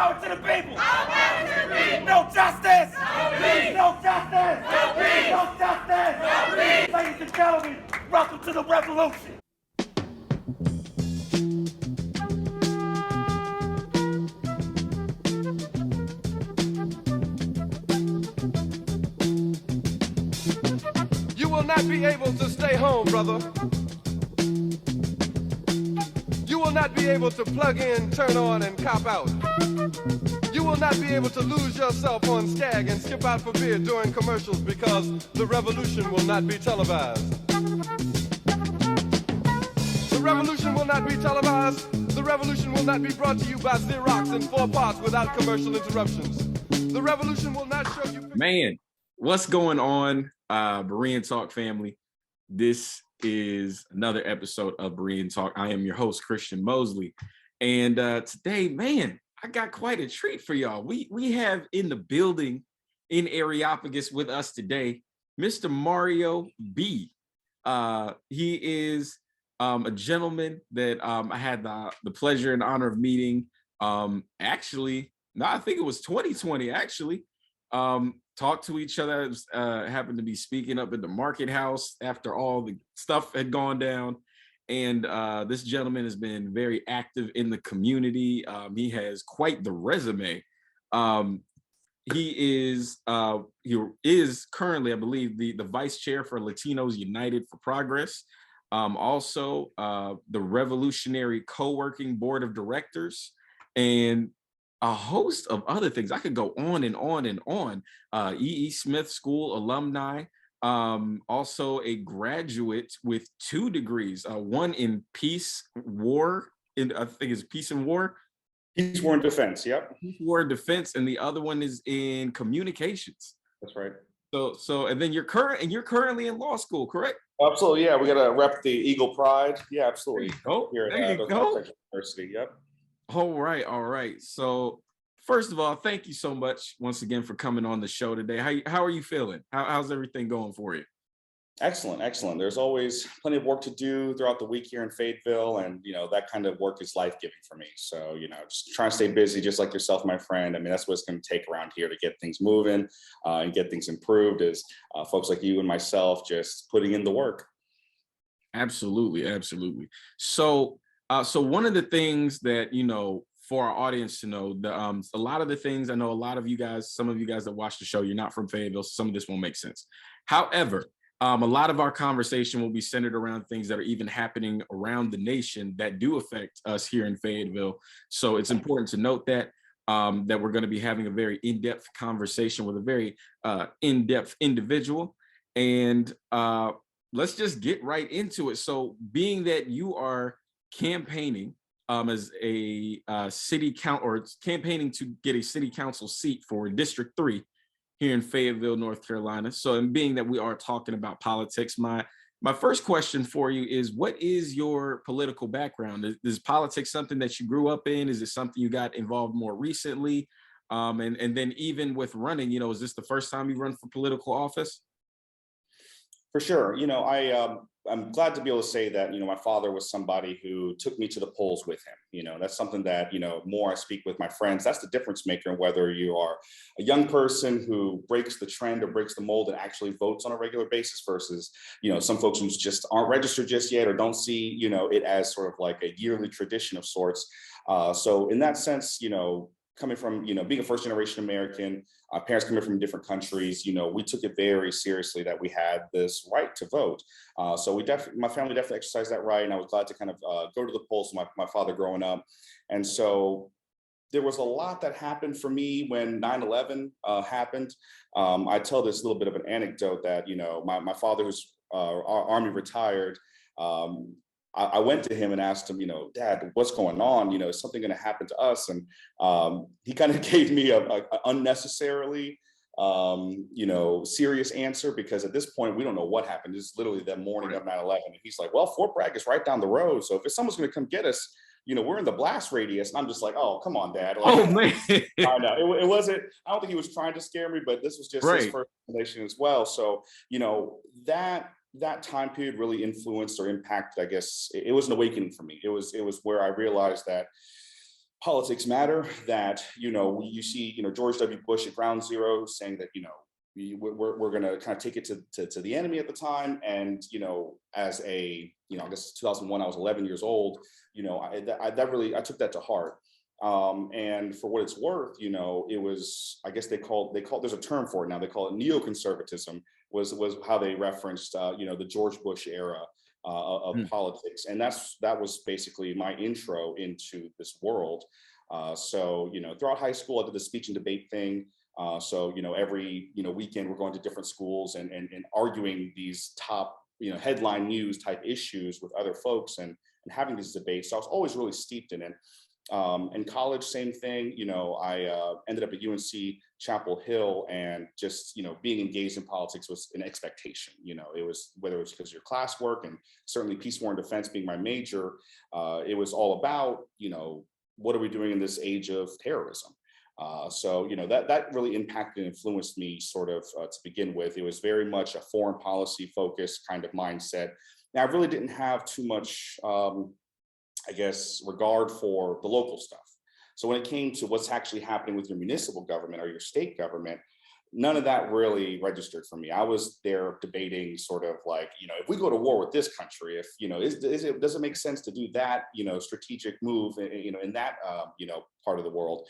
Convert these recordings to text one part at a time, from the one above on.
power to the people. No justice. No justice. No justice. Ladies and gentlemen, welcome to the revolution. You will not be able to stay home, brother. You will not be able to plug in, turn on, and cop out. You will not be able to lose yourself on Skag and skip out for beer during commercials because the revolution will not be televised. The revolution will not be televised. The revolution will not be brought to you by Xerox in 4 parts without commercial interruptions. The revolution will not show you... Man, what's going on, Berean Talk family? This is another episode of Berean Talk. I am your host, Christian Mosley. And today, man, I got quite a treat for y'all. We have in the building in Areopagus with us today, Mr. Mario B. He is a gentleman that I had the pleasure and honor of meeting. Actually, no, I think it was 2020, actually. Talked to each other, happened to be speaking up at the market house after all the stuff had gone down. And this gentleman has been very active in the community. He has quite the resume. He is currently, I believe, the vice chair for Latinos United for Progress. Also, the Revolutionary Co-working Board of Directors, and a host of other things. I could go on and on and on. E.E. Smith School alumni, also a graduate with 2 degrees, one in peace, war, I think it's peace and war. Peace, war, and defense, yep. Peace, war, and defense, and the other one is in communications. That's right. So, and then you're currently in law school, correct? Absolutely, yeah. We gotta rep the Eagle Pride. Yeah, absolutely. There you go. University, yep. All right. So first of all, thank you so much once again for coming on the show today. How are you feeling? How's everything going for you? Excellent. There's always plenty of work to do throughout the week here in Fayetteville, and that kind of work is life-giving for me. So just trying to stay busy, just like yourself, my friend. I mean, that's what it's going to take around here to get things moving and get things improved. Is folks like you and myself just putting in the work. Absolutely. So one of the things that, for our audience to know, a lot of the things, I know a lot of you guys, some of you guys that watch the show, you're not from Fayetteville, so some of this won't make sense. However, a lot of our conversation will be centered around things that are even happening around the nation that do affect us here in Fayetteville. So it's important to note that we're going to be having a very in-depth conversation with a very in-depth individual. And let's just get right into it. So being that you are campaigning as a city council, or campaigning to get a city council seat for District 3 here in Fayetteville, North Carolina. So, and being that we are talking about politics, my first question for you is, what is your political background? Is politics something that you grew up in? Is it something you got involved more recently? And then even with running, is this the first time you run for political office? For sure. I'm glad to be able to say that, my father was somebody who took me to the polls with him. That's something that, more I speak with my friends, that's the difference maker, whether you are a young person who breaks the trend or breaks the mold and actually votes on a regular basis versus, some folks who just aren't registered just yet or don't see, it as sort of like a yearly tradition of sorts. So in that sense, coming from, being a first generation American, parents coming from different countries, we took it very seriously that we had this right to vote. So my family definitely exercised that right. And I was glad to kind of go to the polls with my father growing up. And so there was a lot that happened for me when 9/11 happened. I tell this little bit of an anecdote that, my father, who's Army retired, I went to him and asked him, Dad, what's going on? Is something going to happen to us? And he kind of gave me a unnecessarily, serious answer, because at this point, we don't know what happened. It's literally the morning of 9/11. And he's like, well, Fort Bragg is right down the road. So if someone's going to come get us, we're in the blast radius. And I'm just like, oh, come on, Dad. Like, oh, man. I know. It wasn't, I don't think he was trying to scare me, but this was just his first relation as well. So, that time period really influenced or impacted, I guess, it was an awakening for me. It was where I realized that politics matter, that, you see, George W. Bush at ground zero saying that, we're going to kind of take it to the enemy at the time. And, as a, I guess 2001, I was 11 years old, I took that to heart. And for what it's worth, it was, I guess there's a term for it now, they call it neoconservatism, was how they referenced, the George Bush era of politics. And that was basically my intro into this world. So, throughout high school, I did the speech and debate thing. So, every, weekend we're going to different schools and arguing these top, headline news type issues with other folks and having these debates. So I was always really steeped in it. In college, same thing. I ended up at UNC Chapel Hill, and just, being engaged in politics was an expectation. It was, whether it was because of your classwork, and certainly peace, war, and defense being my major, it was all about, what are we doing in this age of terrorism? So, that really impacted and influenced me sort of to begin with. It was very much a foreign policy focused kind of mindset. Now, I really didn't have too much, I guess, regard for the local stuff. So when it came to what's actually happening with your municipal government or your state government, none of that really registered for me. I was there debating sort of like, if we go to war with this country, if, does it make sense to do that, strategic move, in that, part of the world.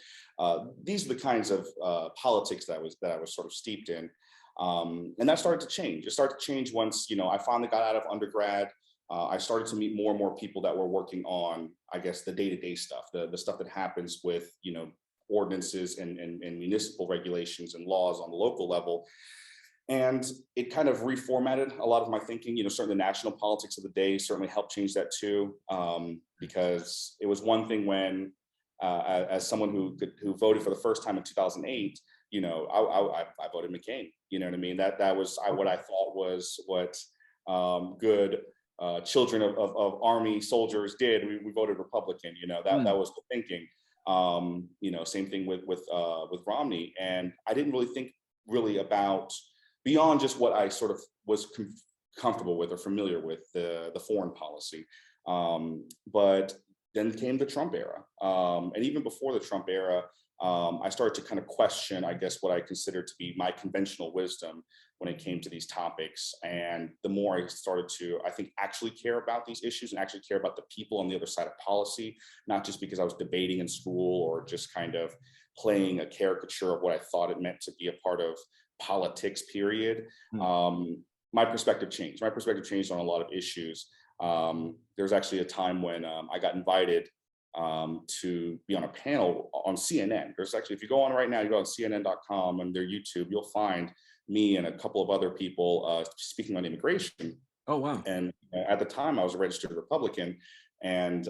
These are the kinds of politics that I was sort of steeped in. And that started to change. It started to change once, I finally got out of undergrad. I started to meet more and more people that were working on, I guess, the day-to-day stuff, the stuff that happens with, ordinances and municipal regulations and laws on the local level. And it kind of reformatted a lot of my thinking. Certainly the national politics of the day certainly helped change that too, because it was one thing when, as someone who voted for the first time in 2008, I voted McCain. You know what I mean? That was what I thought was what good children of Army soldiers did. We voted Republican. That was the thinking. Same thing with Romney. And I didn't really think about beyond just what I sort of was comfortable with or familiar with, the foreign policy. But then came the Trump era. And even before the Trump era, I started to kind of question, I guess, what I considered to be my conventional wisdom when it came to these topics. And the more I started to, I think, actually care about these issues and actually care about the people on the other side of policy, not just because I was debating in school or just kind of playing a caricature of what I thought it meant to be a part of politics, period. My perspective changed. My perspective changed on a lot of issues. There was actually a time when I got invited to be on a panel on CNN. There's actually, if you go on right now, you go on CNN.com and their YouTube, you'll find me and a couple of other people speaking on immigration. Oh, wow. And at the time I was a registered Republican, and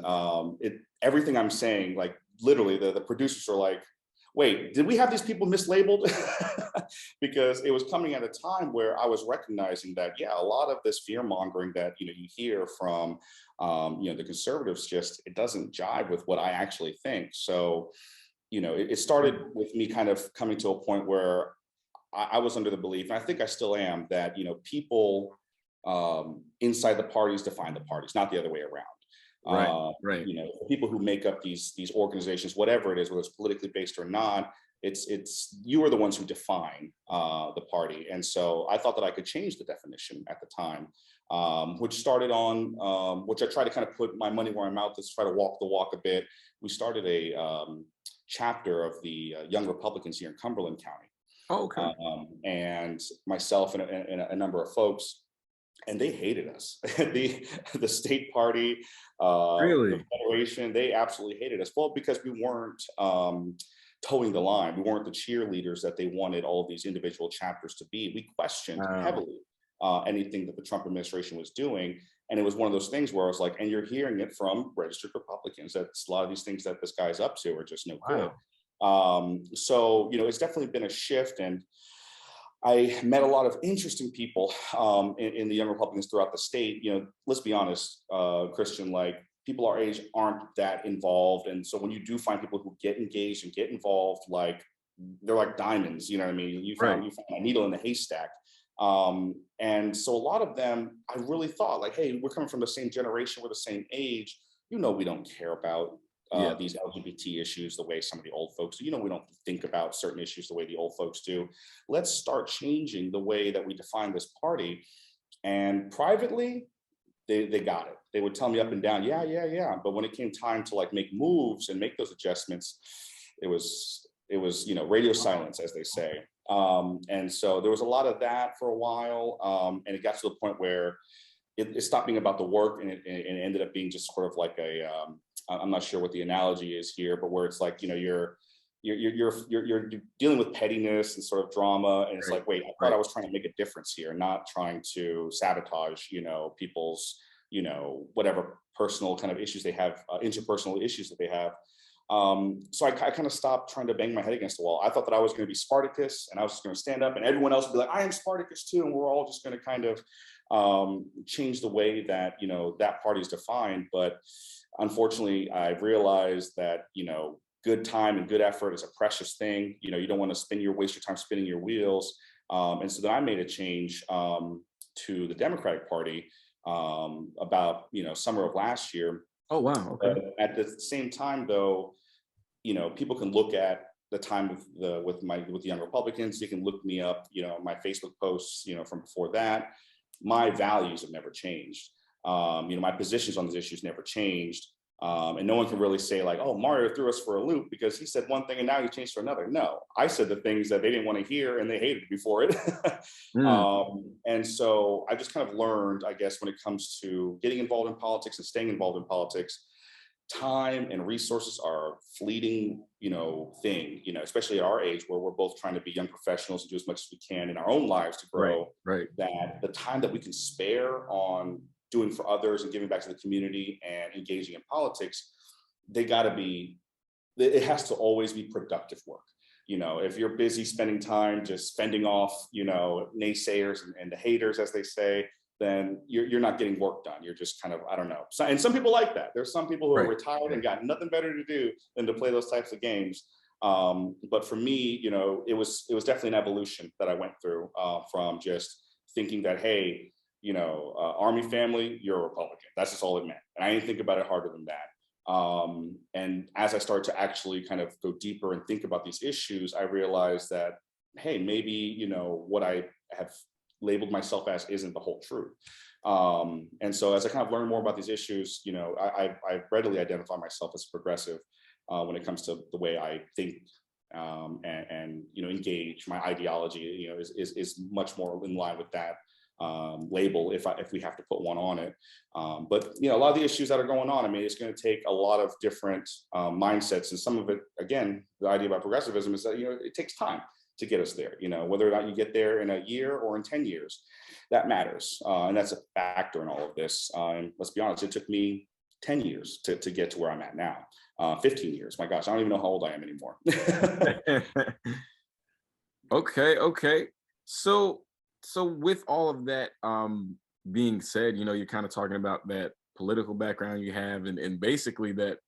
everything I'm saying, like literally the producers are like, wait, did we have these people mislabeled? Because it was coming at a time where I was recognizing that, yeah, a lot of this fear mongering that, you hear from, the conservatives, just, it doesn't jive with what I actually think. So, it started with me kind of coming to a point where I was under the belief, and I think I still am, that, people inside the parties define the parties, not the other way around. Right. People who make up these organizations, whatever it is, whether it's politically based or not, it's you are the ones who define the party. And so I thought that I could change the definition at the time, which started on, which I tried to kind of put my money where my mouth is, try to walk the walk a bit. We started a chapter of the Young Republicans here in Cumberland County. Oh, okay. And myself and a number of folks, and they hated us. the state party, Really? the federation, they absolutely hated us. Well, because we weren't towing the line. We weren't the cheerleaders that they wanted all of these individual chapters to be. We questioned heavily anything that the Trump administration was doing. And it was one of those things where I was like, and you're hearing it from registered Republicans, that a lot of these things that this guy's up to are just no good. So, it's definitely been a shift, and I met a lot of interesting people in the Young Republicans throughout the state. Let's be honest, Christian, like people our age aren't that involved. And so when you do find people who get engaged and get involved, like they're like diamonds, you know what I mean? You find a needle in the haystack. And so a lot of them, I really thought like, hey, we're coming from the same generation, we're the same age. We don't care about these LGBT issues the way some of the old folks do. We don't think about certain issues the way the old folks do. Let's start changing the way that we define this party. And privately, they got it. They would tell me up and down, yeah. But when it came time to like make moves and make those adjustments, it was radio silence, as they say. And so there was a lot of that for a while. And it got to the point where it stopped being about the work, and it ended up being just sort of like I'm not sure what the analogy is here, but where it's like, you're dealing with pettiness and sort of drama. And it's like, wait, I thought I was trying to make a difference here, not trying to sabotage, people's, whatever personal kind of issues they have, interpersonal issues that they have. So I kind of stopped trying to bang my head against the wall. I thought that I was going to be Spartacus, and I was just going to stand up, and everyone else would be like, I am Spartacus too. And we're all just going to kind of change the way that, that party is defined. But unfortunately, I've realized that, good time and good effort is a precious thing. You don't want to waste your time spinning your wheels. And so then I made a change to the Democratic Party about, summer of last year. Oh, wow. Okay. But at the same time, though, people can look at the time with the Young Republicans. You can look me up, my Facebook posts, from before that. My values have never changed. My positions on these issues never changed. And no one can really say like, oh, Mario threw us for a loop because he said one thing and now he changed to another. No, I said the things that they didn't want to hear and they hated before it. And so I just kind of learned, I guess, when it comes to getting involved in politics and staying involved in politics, time and resources are a fleeting, thing, especially at our age where we're both trying to be young professionals and do as much as we can in our own lives to grow. Right. That the time that we can spare on doing for others and giving back to the community and engaging in politics, it has to always be productive work. If you're busy spending time just fending off, naysayers and the haters, as they say, then you're not getting work done. You're just kind of, I don't know. And some people like that. There's some people who are retired and got nothing better to do than to play those types of games. But for me, it was definitely an evolution that I went through from just thinking that, hey, Army family, you're a Republican. That's just all it meant. And I didn't think about it harder than that. And as I started to actually kind of go deeper and think about these issues, I realized that, hey, maybe, what I have labeled myself as isn't the whole truth. And so as I kind of learn more about these issues, I readily identify myself as progressive when it comes to the way I think and engage. My ideology, is much more in line with that label if we have to put one on it. But a lot of the issues that are going on, it's going to take a lot of different mindsets, and some of it, again, the idea about progressivism is that it takes time to get us there. Whether or not you get there in a year or in 10 years, that matters, and that's a factor in all of this. And let's be honest, it took me 10 years to get to where I'm at now. 15 years. My gosh, I don't even know how old I am anymore. Okay. So with all of that being said, you're kind of talking about that political background you have, and basically that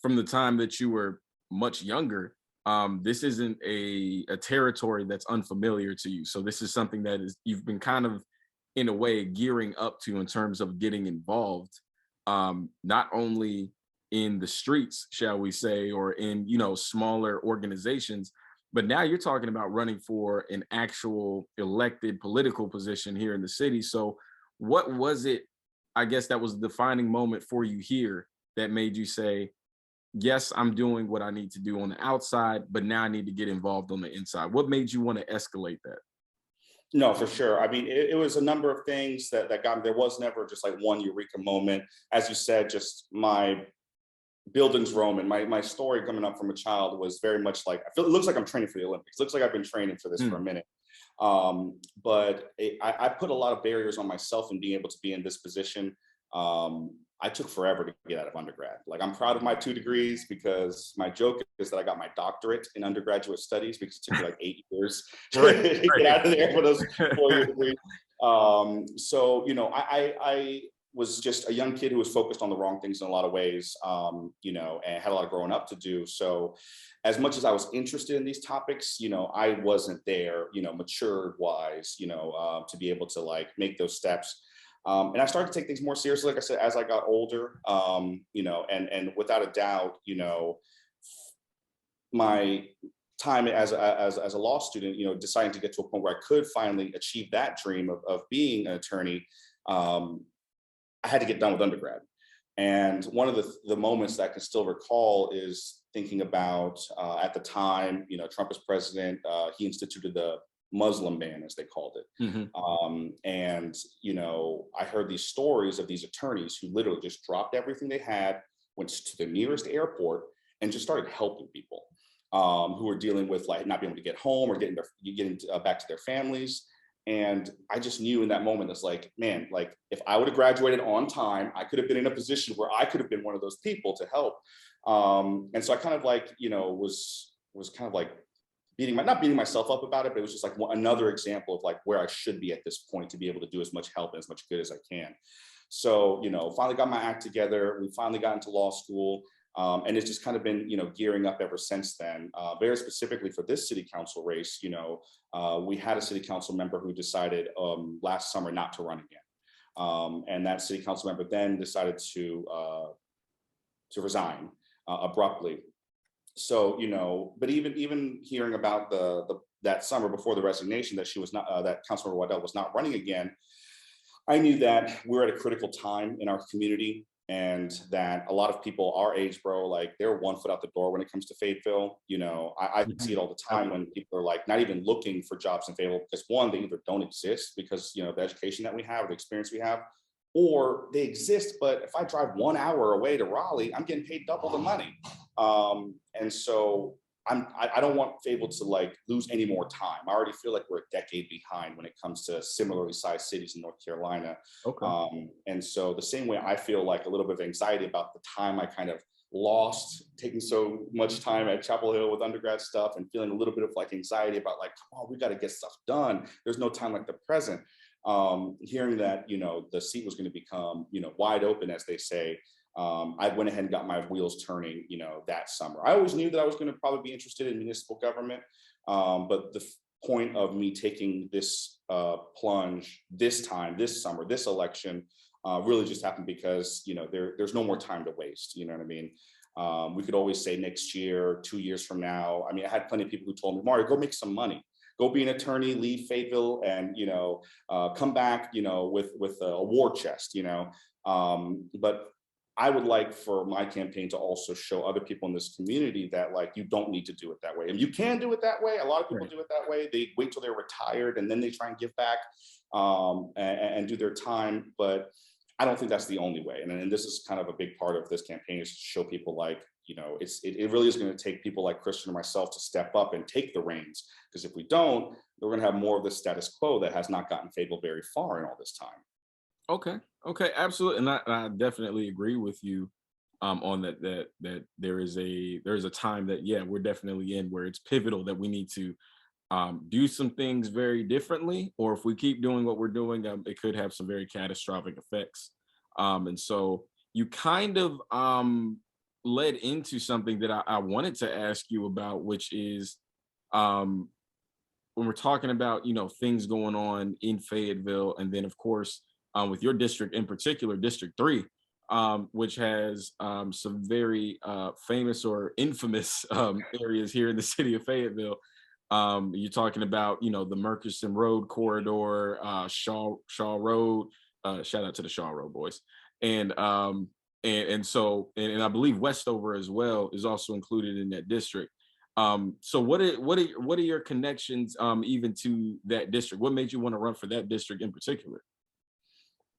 from the time that you were much younger, this isn't a territory that's unfamiliar to you. So this is something that you've been kind of, in a way, gearing up to in terms of getting involved, not only in the streets, shall we say, or in, smaller organizations, but now you're talking about running for an actual elected political position here in the city. So what was it, I guess, that was the defining moment for you here that made you say, yes, I'm doing what I need to do on the outside, but now I need to get involved on the inside? What made you want to escalate that? No, for sure. It was a number of things that got me. There was never just like one eureka moment. As you said, just my Bildungsroman, my story coming up from a child was very much like, it looks like I'm training for the Olympics. It looks like I've been training for this for a minute. But I put a lot of barriers on myself in being able to be in this position. I took forever to get out of undergrad. Like, I'm proud of my 2 degrees, because my joke is that I got my doctorate in undergraduate studies because it took me like 8 years to get out of there for those 4-year degrees. So, I was just a young kid who was focused on the wrong things in a lot of ways, and had a lot of growing up to do. So as much as I was interested in these topics, I wasn't there, matured wise, to be able to like make those steps. And I started to take things more seriously, like I said, as I got older, you know, and without a doubt, you know, my time as a law student, you know, deciding to get to a point where I could finally achieve that dream of being an attorney, I had to get done with undergrad. And one of the moments that I can still recall is thinking about at the time, you know, Trump was president, he instituted the Muslim ban, as they called it. And, you know, I heard these stories of these attorneys who literally just dropped everything they had, went to the nearest airport and just started helping people who were dealing with like not being able to get home or getting back to their families. And I just knew in that moment, it's like, man, like if I would have graduated on time, I could have been in a position where I could have been one of those people to help. And so I kind of like, you know, was kind of like not beating myself up about it, but it was just like another example of like where I should be at this point to be able to do as much help and as much good as I can. So, you know, finally got my act together. We finally got into law school. And it's just kind of been, you know, gearing up ever since then. Very specifically for this city council race, you know, we had a city council member who decided last summer not to run again. And that city council member then decided to resign abruptly. So, you know, but even hearing about that summer before the resignation that she was not, that Councilmember Waddell was not running again, I knew that we're at a critical time in our community. And that a lot of people our age, bro, like they're 1 foot out the door when it comes to Fayetteville. You know, I see it all the time when people are like not even looking for jobs in Fayetteville because one, they either don't exist because, you know, the education that we have, the experience we have, or they exist, but if I drive 1 hour away to Raleigh, I'm getting paid double the money. And so I don't want Fayetteville to like lose any more time. I already feel like we're a decade behind when it comes to similarly sized cities in North Carolina. Okay. And so the same way I feel like a little bit of anxiety about the time I kind of lost taking so much time at Chapel Hill with undergrad stuff and feeling a little bit of like anxiety about like, come on, we got to get stuff done. There's no time like the present. Hearing that, you know, the seat was going to become, you know, wide open, as they say, I went ahead and got my wheels turning, you know, that summer. I always knew that I was going to probably be interested in municipal government, but the point of me taking this plunge this summer, this election, really just happened because, you know, there's no more time to waste. You know what I mean? We could always say next year, 2 years from now. I mean, I had plenty of people who told me, Mario, go make some money. Go be an attorney, leave Fayetteville, and, you know, come back, you know, with a war chest, you know. But I would like for my campaign to also show other people in this community that like you don't need to do it that way. And you can do it that way. A lot of people do it that way. They wait till they're retired and then they try and give back and do their time. But I don't think that's the only way. And this is kind of a big part of this campaign, is to show people like, you know, it really is going to take people like Christian and myself to step up and take the reins. Because if we don't, we're going to have more of the status quo that has not gotten Fayetteville very far in all this time. Okay, absolutely, and I definitely agree with you on that there is a time that, yeah, we're definitely in where it's pivotal that we need to do some things very differently, or if we keep doing what we're doing, it could have some very catastrophic effects. And so you kind of led into something that I wanted to ask you about, which is when we're talking about, you know, things going on in Fayetteville, and then of course with your district in particular, District 3, which has some very famous or infamous areas here in the city of Fayetteville. You're talking about, you know, the Murchison Road corridor, Shaw Road. Shout out to the Shaw Road boys, and so I believe Westover as well is also included in that district. So what are your connections even to that district? What made you want to run for that district in particular?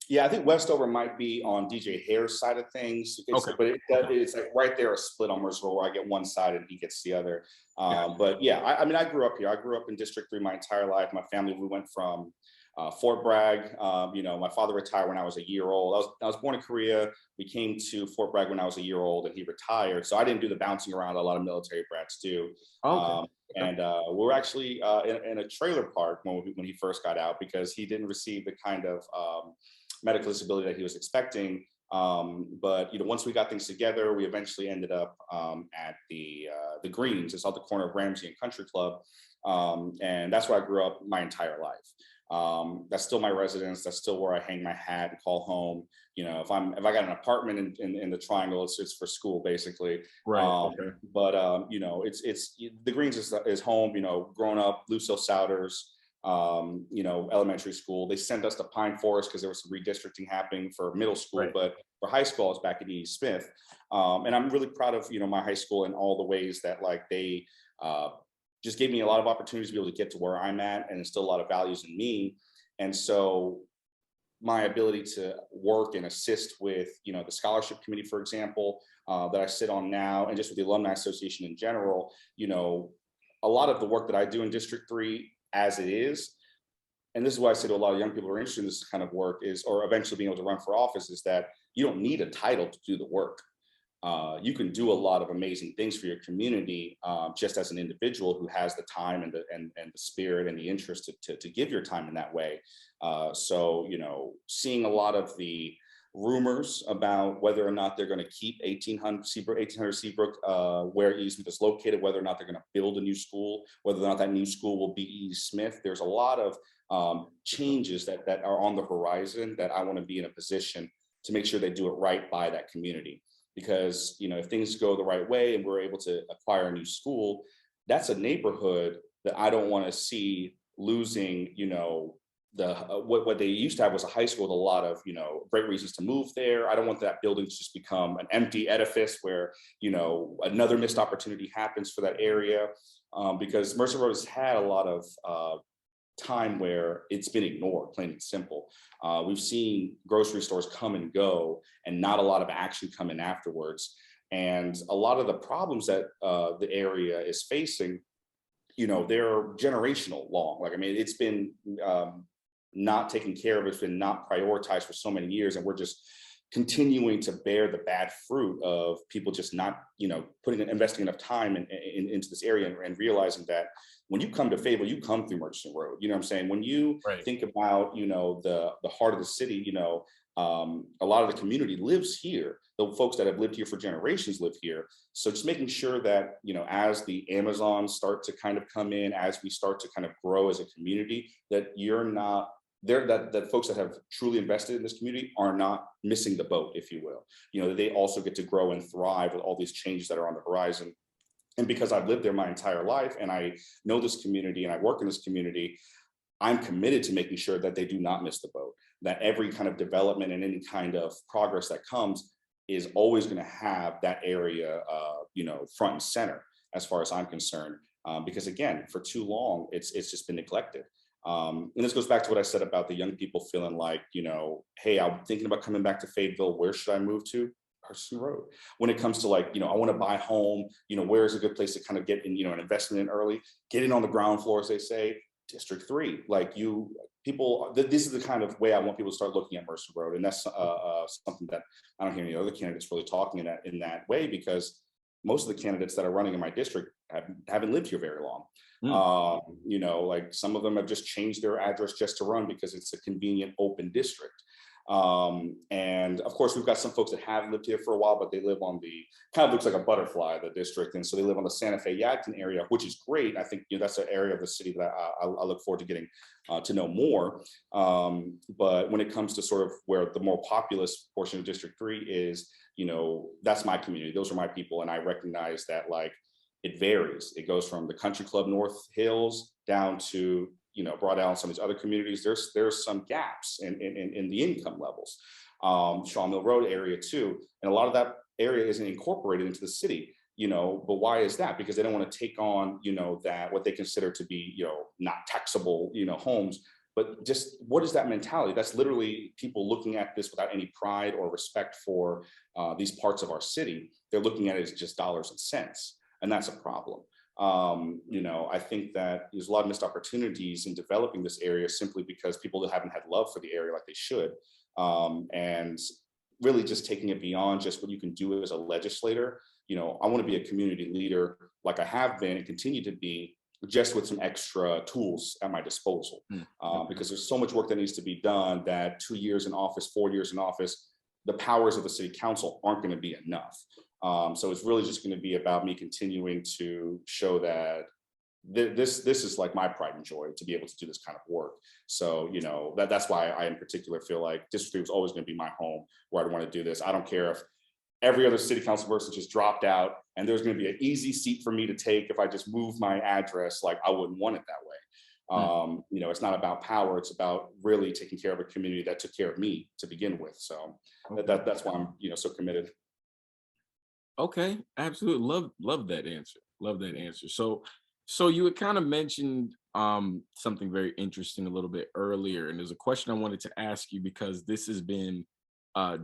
Yeah, I think Westover might be on DJ Hare's side of things. Okay. But it's like right there, a split on Mercerville, where I get one side and he gets the other. But yeah, I mean, I grew up here. I grew up in District 3 my entire life. My family, we went from Fort Bragg. You know, my father retired when I was a year old. I was born in Korea. We came to Fort Bragg when I was a year old, and he retired. So I didn't do the bouncing around a lot of military brats do. And we were actually in a trailer park when he first got out, because he didn't receive the kind of medical disability that he was expecting. But, you know, once we got things together, we eventually ended up at the Greens. It's on the corner of Ramsey and Country Club. And that's where I grew up my entire life. That's still my residence. That's still where I hang my hat and call home. You know, if I got an apartment in the Triangle, it's for school basically. Right. Okay. But you know, it's the Greens is home. You know, growing up, Lucille Souders, you know, elementary school. They sent us to Pine Forest because there was some redistricting happening for middle school, Right. but for high school, I was back at E. Smith. And I'm really proud of, you know, my high school and all the ways that like they just gave me a lot of opportunities to be able to get to where I'm at and instill a lot of values in me. And so my ability to work and assist with, you know, the scholarship committee, for example, that I sit on now, and just with the Alumni Association in general, you know, a lot of the work that I do in District 3 as it is, and this is why I say to a lot of young people who are interested in this kind of work is, or eventually being able to run for office, is that you don't need a title to do the work. You can do a lot of amazing things for your community just as an individual who has the time and the spirit and the interest to give your time in that way. So, you know, seeing a lot of the rumors about whether or not they're going to keep 1800 Seabrook where E. Smith is located, whether or not they're going to build a new school, whether or not that new school will be E. Smith. There's a lot of changes that are on the horizon that I want to be in a position to make sure they do it right by that community. Because, you know, if things go the right way and we're able to acquire a new school, that's a neighborhood that I don't want to see losing, you know, what they used to have was a high school with a lot of, you know, great reasons to move there. I don't want that building to just become an empty edifice where, you know, another missed opportunity happens for that area, because Mercer Road has had a lot of time where it's been ignored, plain and simple. We've seen grocery stores come and go and not a lot of action come in afterwards. And a lot of the problems that the area is facing, you know, they're generational long. Like, I mean, it's been not taken care of. It's been not prioritized for so many years. And we're just continuing to bear the bad fruit of people just not, you know, investing enough time into this area and realizing that when you come to Fayetteville, you come through Murchison Road. You know what I'm saying? When you think about, you know, the heart of the city, you know, a lot of the community lives here. The folks that have lived here for generations live here. So just making sure that, you know, as the Amazons start to kind of come in, as we start to kind of grow as a community, that you're not there, that folks that have truly invested in this community are not missing the boat, if you will. You know, that they also get to grow and thrive with all these changes that are on the horizon. And because I've lived there my entire life and I know this community and I work in this community, I'm committed to making sure that they do not miss the boat, that every kind of development and any kind of progress that comes is always going to have that area, you know, front and center as far as I'm concerned. Because again, for too long, it's just been neglected. And this goes back to what I said about the young people feeling like, you know, hey, I'm thinking about coming back to Fayetteville. Where should I move to? Murchison Road. When it comes to like, you know, I want to buy a home, you know, where is a good place to kind of get in, you know, an investment in early, get in on the ground floor, as they say. District 3, like this is the kind of way I want people to start looking at Mercer Road. And that's something that I don't hear any other candidates really talking in that way, because most of the candidates that are running in my district haven't lived here very long. You know, like some of them have just changed their address just to run because it's a convenient open district. And of course, we've got some folks that have lived here for a while, but they live on the kind of looks like a butterfly, the district. And so they live on the Santa Fe Yadkin area, which is great. I think, you know, that's an area of the city that I look forward to getting to know more. But when it comes to sort of where the more populous portion of District 3 is, you know, that's my community. Those are my people. And I recognize that, like, it varies. It goes from the Country Club North Hills down to, you know, Waddell and some of these other communities. There's some gaps in the income levels. Shaw Mill Road area too. And a lot of that area isn't incorporated into the city, you know, but why is that? Because they don't want to take on, you know, that what they consider to be, you know, not taxable, you know, homes. But just what is that mentality? That's literally people looking at this without any pride or respect for these parts of our city. They're looking at it as just dollars and cents. And that's a problem. You know, I think that there's a lot of missed opportunities in developing this area simply because people haven't had love for the area like they should. And really just taking it beyond just what you can do as a legislator. You know, I want to be a community leader like I have been and continue to be, just with some extra tools at my disposal. Because there's so much work that needs to be done that 2 years in office, 4 years in office, the powers of the city council aren't going to be enough. So it's really just going to be about me continuing to show that this is like my pride and joy to be able to do this kind of work. So, you know, that's why I in particular feel like District 3 was always going to be my home where I'd want to do this. I don't care if every other city council person just dropped out and there's going to be an easy seat for me to take if I just move my address. Like, I wouldn't want it that way. You know, it's not about power. It's about really taking care of a community that took care of me to begin with. So that's why I'm, you know, so committed. Okay, absolutely. Love that answer. Love that answer. So you had kind of mentioned something very interesting a little bit earlier, and there's a question I wanted to ask you because this has been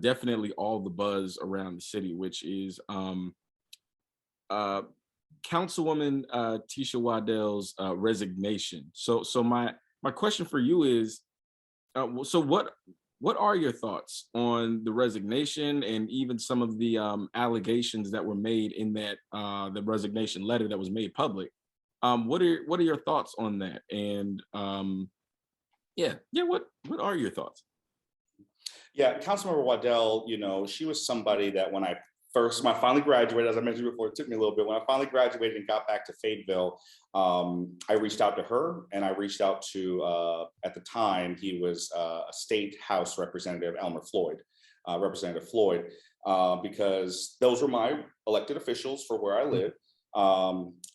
definitely all the buzz around the city, which is Councilwoman Tisha Waddell's resignation. So my question for you is, so what are your thoughts on the resignation and even some of the allegations that were made in that the resignation letter that was made public? What are your thoughts on that? And what are your thoughts? Yeah, Councilmember Waddell, you know, she was somebody that when I finally graduated, as I mentioned before, it took me a little bit. When I finally graduated and got back to Fayetteville, I reached out to her, and I reached out to, at the time, he was a state house representative, Representative Floyd, because those were my elected officials for where I live.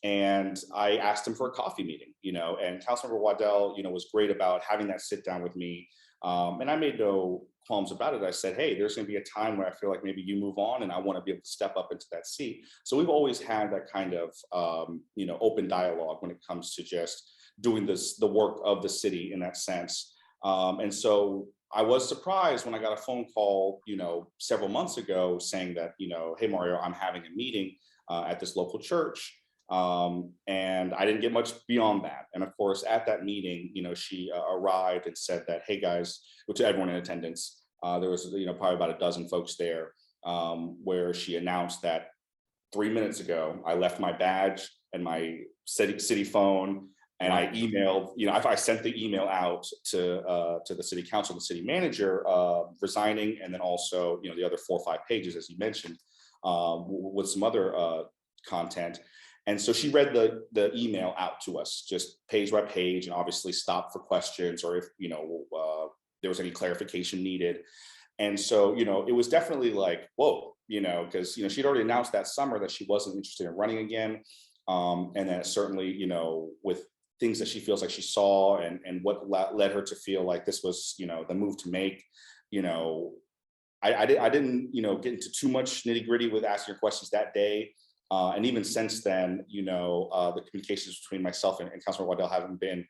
And I asked him for a coffee meeting, you know, and Councilmember Waddell, you know, was great about having that sit down with me. And I made no qualms about it. I said, hey, there's going to be a time where I feel like maybe you move on and I want to be able to step up into that seat. So we've always had that kind of, you know, open dialogue when it comes to just doing the work of the city in that sense. And so I was surprised when I got a phone call, you know, several months ago saying that, you know, hey, Mario, I'm having a meeting at this local church. And I didn't get much beyond that. And of course, at that meeting, you know, she arrived and said that, hey guys, which everyone in attendance, there was, you know, probably about a dozen folks there, where she announced that 3 minutes ago, I left my badge and my city phone, and I emailed, you know, I sent the email out to the city council, the city manager, resigning, and then also, you know, the other 4 or 5 pages, as you mentioned, with some other content. And so she read the email out to us, just page by page, and obviously stopped for questions or if, you know, there was any clarification needed. And so, you know, it was definitely like, whoa, you know, because, you know, she'd already announced that summer that she wasn't interested in running again. And then certainly, you know, with things that she feels like she saw and what led her to feel like this was, you know, the move to make, you know, I didn't, you know, get into too much nitty gritty with asking her questions that day. And even since then, you know, the communications between myself and Councilman Waddell haven't been,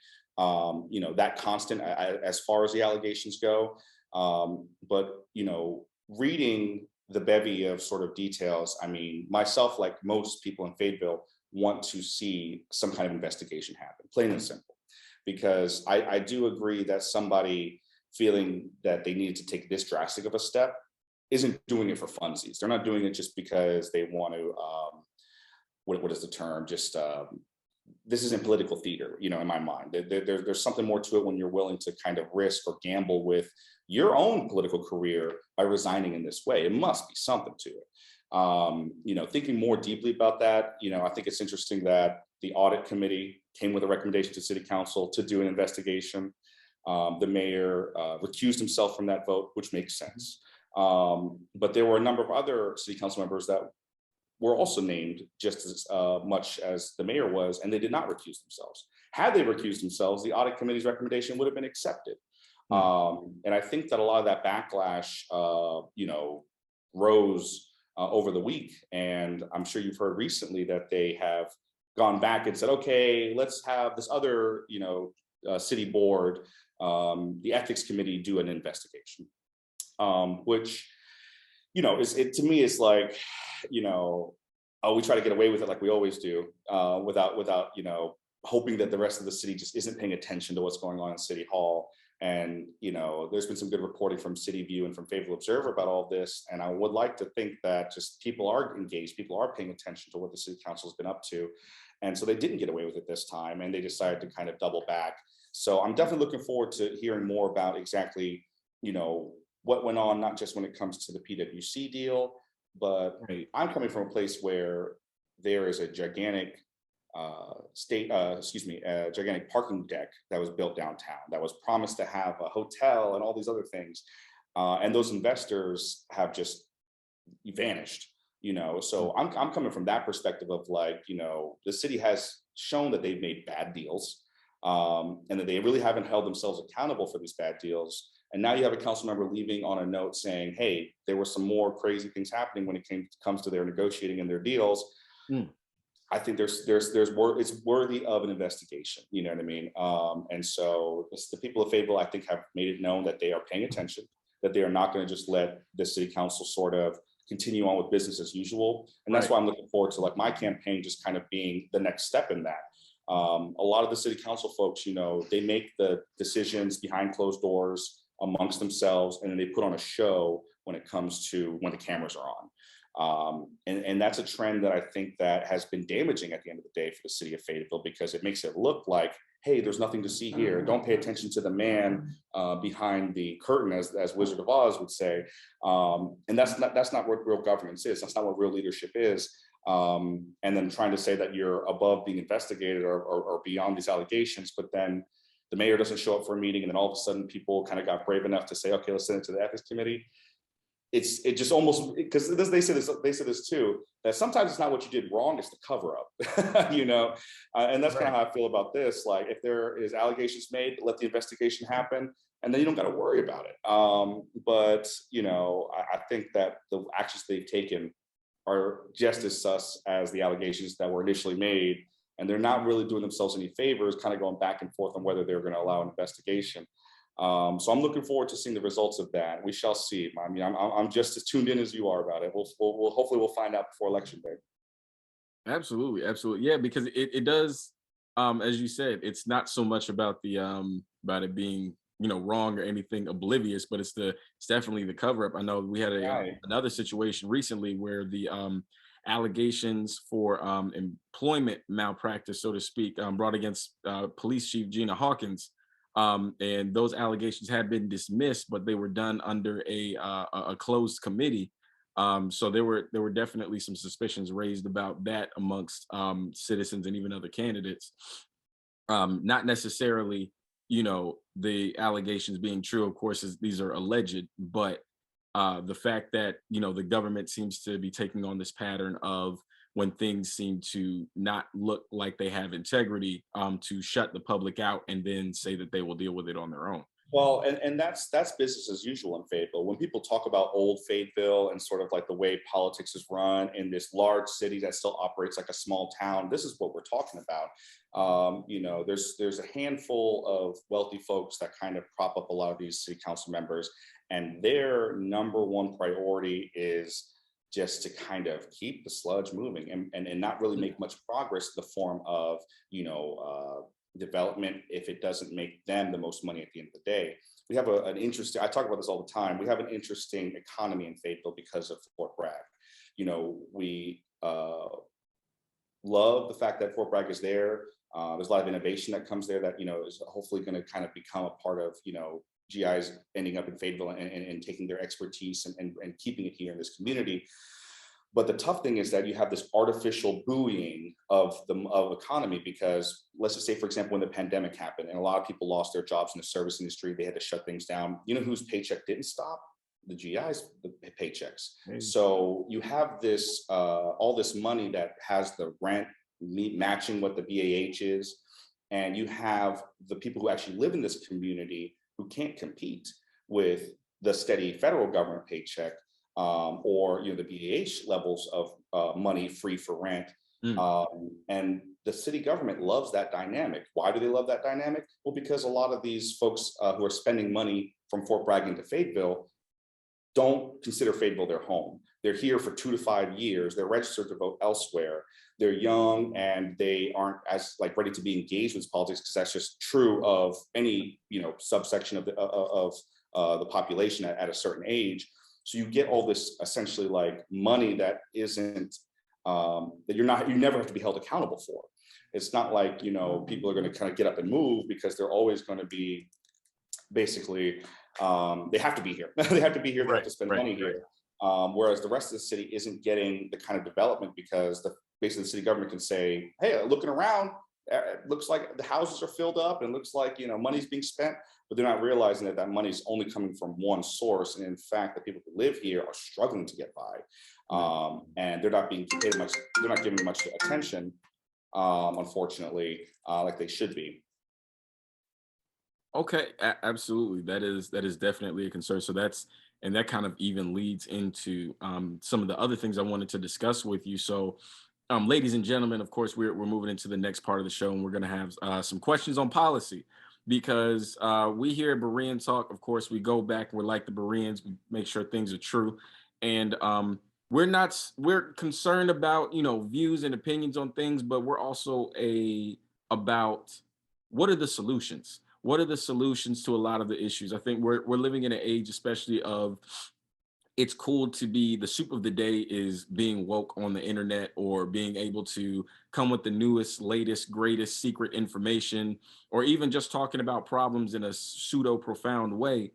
you know, that constant as far as the allegations go. But, you know, reading the bevy of sort of details, I mean, myself, like most people in Fayetteville, want to see some kind of investigation happen, plain and simple. Because I do agree that somebody feeling that they needed to take this drastic of a step isn't doing it for funsies. They're not doing it just because they want to, what is the term? Just this isn't political theater, you know, in my mind. There's something more to it when you're willing to kind of risk or gamble with your own political career by resigning in this way. It must be something to it. You know, thinking more deeply about that, you know, I think it's interesting that the audit committee came with a recommendation to city council to do an investigation. The mayor recused himself from that vote, which makes sense. But there were a number of other city council members that were also named just as much as the mayor was, and they did not recuse themselves. Had they recused themselves, the audit committee's recommendation would have been accepted. And I think that a lot of that backlash, you know, rose over the week. And I'm sure you've heard recently that they have gone back and said, okay, let's have this other, you know, city board, the ethics committee, do an investigation, which, you know, to me is like, you know, oh, we try to get away with it like we always do, without, you know, hoping that the rest of the city just isn't paying attention to what's going on in City Hall. And, you know, there's been some good reporting from City View and from Fayetteville Observer about all this. And I would like to think that just people are engaged, people are paying attention to what the city council has been up to. And so they didn't get away with it this time, and they decided to kind of double back. So I'm definitely looking forward to hearing more about exactly, you know, what went on, not just when it comes to the PwC deal, but I'm coming from a place where there is a gigantic gigantic parking deck that was built downtown that was promised to have a hotel and all these other things. And those investors have just vanished, So I'm coming from that perspective of like, the city has shown that they've made bad deals, and that they really haven't held themselves accountable for these bad deals. And now you have a council member leaving on a note saying, hey, there were some more crazy things happening when it comes to their negotiating and their deals. I think it's worthy of an investigation. You know what I mean? And so the people of Fayetteville, I think, have made it known that they are paying attention, that they are not going to just let the city council sort of continue on with business as usual. And that's why I'm looking forward to like my campaign just kind of being the next step in that. A lot of the city council folks, they make the decisions behind closed doors amongst themselves, and then they put on a show when it comes to when the cameras are on. And that's a trend that I think that has been damaging at the end of the day for the city of Fayetteville, because it makes it look like, hey, there's nothing to see here. Don't pay attention to the man behind the curtain, as Wizard of Oz would say. And that's not what real governance is. That's not what real leadership is. And then trying to say that you're above being investigated or beyond these allegations, but then the mayor doesn't show up for a meeting, and then all of a sudden people kind of got brave enough to say, okay, let's send it to the ethics committee. It just almost, because they say this too, that sometimes it's not what you did wrong, it's the cover up, and that's kind of how I feel about this. Like, if there is allegations made, let the investigation happen, and then you don't got to worry about it. But I think that the actions they've taken are just as sus as the allegations that were initially made, and they're not really doing themselves any favors, kind of going back and forth on whether they're going to allow an investigation. So I'm looking forward to seeing the results of that. We shall see. I mean, I'm just as tuned in as you are about it. We'll hopefully find out before election day. Absolutely. Yeah, because it does, as you said, it's not so much about about it being wrong or anything oblivious, but it's definitely the cover up. I know we had another situation recently where the allegations for employment malpractice, so to speak, brought against Police Chief Gina Hawkins. And those allegations had been dismissed, but they were done under a closed committee. So there were definitely some suspicions raised about that amongst citizens and even other candidates. Not necessarily, the allegations being true, of course, these are alleged, but the fact that the government seems to be taking on this pattern of, when things seem to not look like they have integrity, to shut the public out and then say that they will deal with it on their own. Well, and that's business as usual in Fayetteville. When people talk about old Fayetteville and sort of like the way politics is run in this large city that still operates like a small town, this is what we're talking about. There's a handful of wealthy folks that kind of prop up a lot of these city council members, and their number one priority is just to kind of keep the sludge moving and not really make much progress in the form of, development if it doesn't make them the most money at the end of the day. We have an interesting, I talk about this all the time, we have an interesting economy in Fayetteville because of Fort Bragg. We love the fact that Fort Bragg is there. There's a lot of innovation that comes there that, is hopefully going to kind of become a part of, GIs ending up in Fayetteville and taking their expertise and keeping it here in this community. But the tough thing is that you have this artificial buoying of economy, because let's just say, for example, when the pandemic happened and a lot of people lost their jobs in the service industry, they had to shut things down. You know whose paycheck didn't stop? The GIs, the paychecks. So you have this, all this money that has the rent matching what the BAH is. And you have the people who actually live in this community who can't compete with the steady federal government paycheck, or the BAH levels of money free for rent. And the city government loves that dynamic. Why do they love that dynamic? Well, because a lot of these folks who are spending money from Fort Bragg into Fayetteville don't consider Fayetteville their home. They're here for 2 to 5 years. They're registered to vote elsewhere. They're young and they aren't as ready to be engaged with politics, because that's just true of any subsection of the population at a certain age. So you get all this essentially money that isn't that you never have to be held accountable for. It's not like people are going to kind of get up and move, because they're always going to be basically they have to be here. They have to be here. They have to spend money here. Whereas the rest of the city isn't getting the kind of development because basically the city government can say, hey, looking around, it looks like the houses are filled up and it looks like, money's being spent, but they're not realizing that that money is only coming from one source. And in fact, the people who live here are struggling to get by. And they're not being paid much, they're not giving much attention, unfortunately, like they should be. Okay, absolutely. That is definitely a concern. So that kind of even leads into some of the other things I wanted to discuss with you. So, ladies and gentlemen, of course, we're moving into the next part of the show, and we're going to have some questions on policy, because we here at Berean Talk, of course, we go back. We're like the Bereans. We make sure things are true, and we're concerned about views and opinions on things, but we're also about what are the solutions. What are the solutions to a lot of the issues? I think we're living in an age, especially of, it's cool to be the soup of the day is being woke on the internet, or being able to come with the newest, latest, greatest secret information, or even just talking about problems in a pseudo profound way.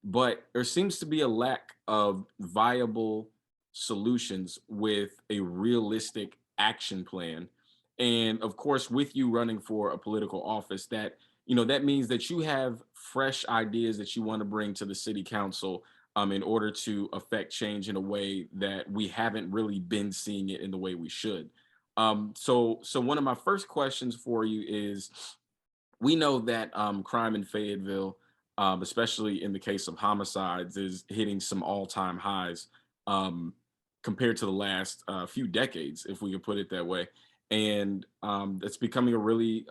But there seems to be a lack of viable solutions with a realistic action plan. And of course, with you running for a political office, that means that you have fresh ideas that you want to bring to the city council, in order to affect change in a way that we haven't really been seeing it in the way we should. So one of my first questions for you is, we know that crime in Fayetteville, especially in the case of homicides, is hitting some all-time highs, compared to the last few decades, if we could put it that way. And it's becoming a really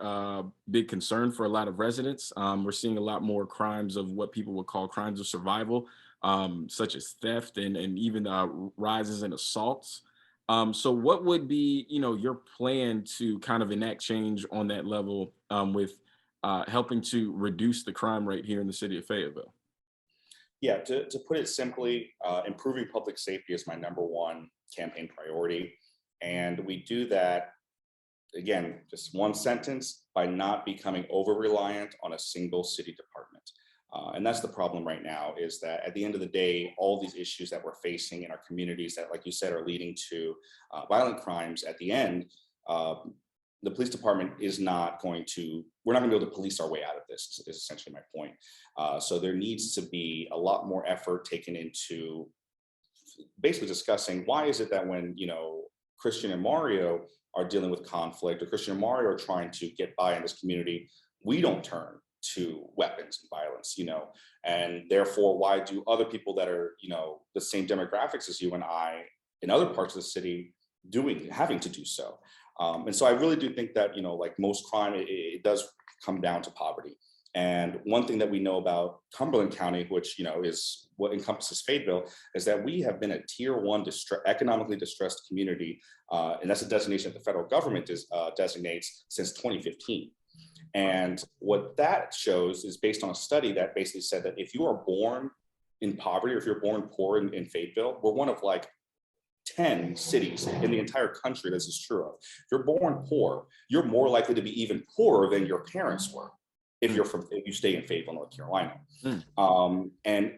big concern for a lot of residents. We're seeing a lot more crimes of what people would call crimes of survival, such as theft and even rises in assaults. So what would be, your plan to kind of enact change on that level, with helping to reduce the crime rate here in the city of Fayetteville? Yeah, to put it simply, improving public safety is my number one campaign priority. And we do that, again, just one sentence, by not becoming over-reliant on a single city department. And that's the problem right now, is that at the end of the day, all these issues that we're facing in our communities that, like you said, are leading to violent crimes, at the end, the police department is not going to, we're not gonna be able to police our way out of this, is essentially my point. So there needs to be a lot more effort taken into basically discussing, why is it that when, Christian and Mario are dealing with conflict, or Christian and Mario are trying to get by in this community, we don't turn to weapons and violence, and therefore, why do other people that are, the same demographics as you and I in other parts of the city having to do so? And so I really do think that, like most crime, it does come down to poverty. And one thing that we know about Cumberland County, which, is what encompasses Fayetteville, is that we have been a tier 1 economically distressed community. And that's a designation that the federal government designates since 2015. And what that shows is based on a study that basically said that if you are born in poverty, or if you're born poor in Fayetteville, we're one of like 10 cities in the entire country this is true of. If you're born poor, you're more likely to be even poorer than your parents were if you stay in Fayetteville, North Carolina. And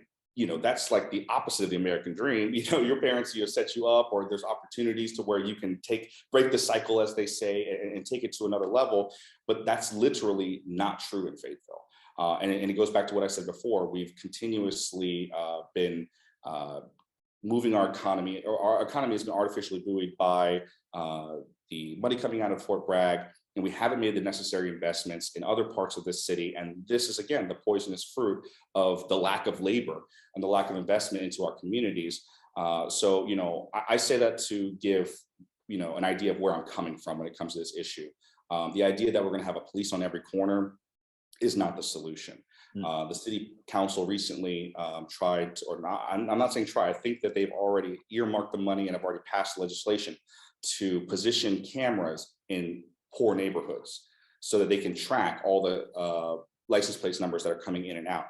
that's like the opposite of the American dream. Your parents set you up, or there's opportunities to where you can break the cycle, as they say, and take it to another level. But that's literally not true in Fayetteville. And it goes back to what I said before. We've continuously been moving our economy, or our economy has been artificially buoyed by the money coming out of Fort Bragg, and we haven't made the necessary investments in other parts of this city. And this is, again, the poisonous fruit of the lack of labor and the lack of investment into our communities. So, I say that to give, an idea of where I'm coming from when it comes to this issue. The idea that we're going to have a police on every corner is not the solution. The city council recently tried, or not, I'm not saying try, I think that they've already earmarked the money and have already passed legislation to position cameras in poor neighborhoods so that they can track all the license plate numbers that are coming in and out,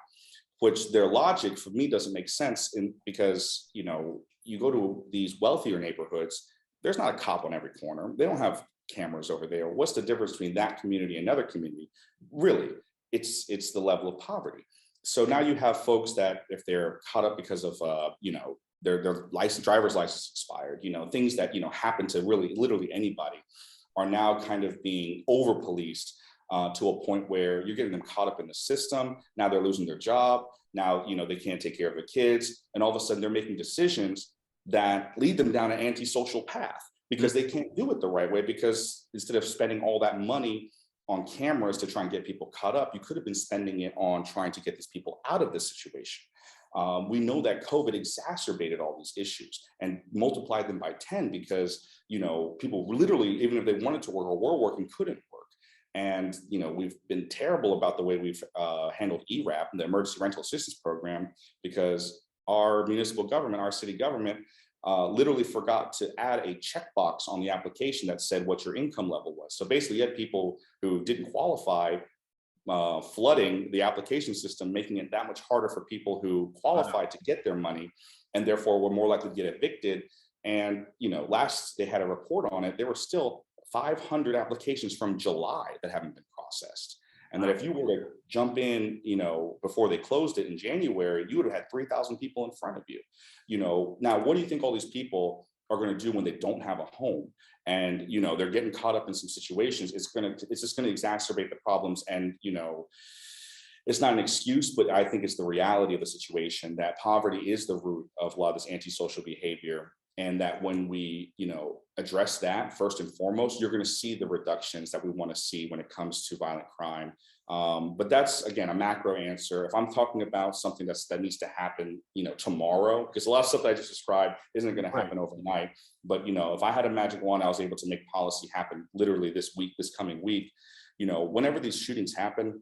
which their logic for me doesn't make sense because, you go to these wealthier neighborhoods, there's not a cop on every corner. They don't have cameras over there. What's the difference between that community and another community? Really, it's the level of poverty. So now you have folks that, if they're caught up because of their license, driver's license expired, things that, happen to really literally anybody are now kind of being over policed to a point where you're getting them caught up in the system. Now they're losing their job. Now, they can't take care of their kids. And all of a sudden they're making decisions that lead them down an antisocial path because they can't do it the right way, because instead of spending all that money on cameras to try and get people caught up, you could have been spending it on trying to get these people out of this situation. We know that COVID exacerbated all these issues and multiplied them by 10 because, people literally, even if they wanted to work or were working, couldn't work. And, we've been terrible about the way we've handled ERAP, the Emergency Rental Assistance Program, because our municipal government, our city government, literally forgot to add a checkbox on the application that said what your income level was. So basically you had people who didn't qualify flooding the application system, making it that much harder for people who qualified to get their money and therefore were more likely to get evicted. And, last they had a report on it, there were still 500 applications from July that haven't been processed. And that if you were to jump in, before they closed it in January, you would have had 3,000 people in front of you. Now, what do you think all these people are going to do when they don't have a home? And, they're getting caught up in some situations. It's just going to exacerbate the problems. And, it's not an excuse, but I think it's the reality of the situation that poverty is the root of a lot of this antisocial behavior. And that when we, address that first and foremost, you're going to see the reductions that we want to see when it comes to violent crime. But that's, again, a macro answer. If I'm talking about something that needs to happen, tomorrow, because a lot of stuff that I just described isn't going to happen overnight. But, if I had a magic wand, I was able to make policy happen literally this coming week, whenever these shootings happen,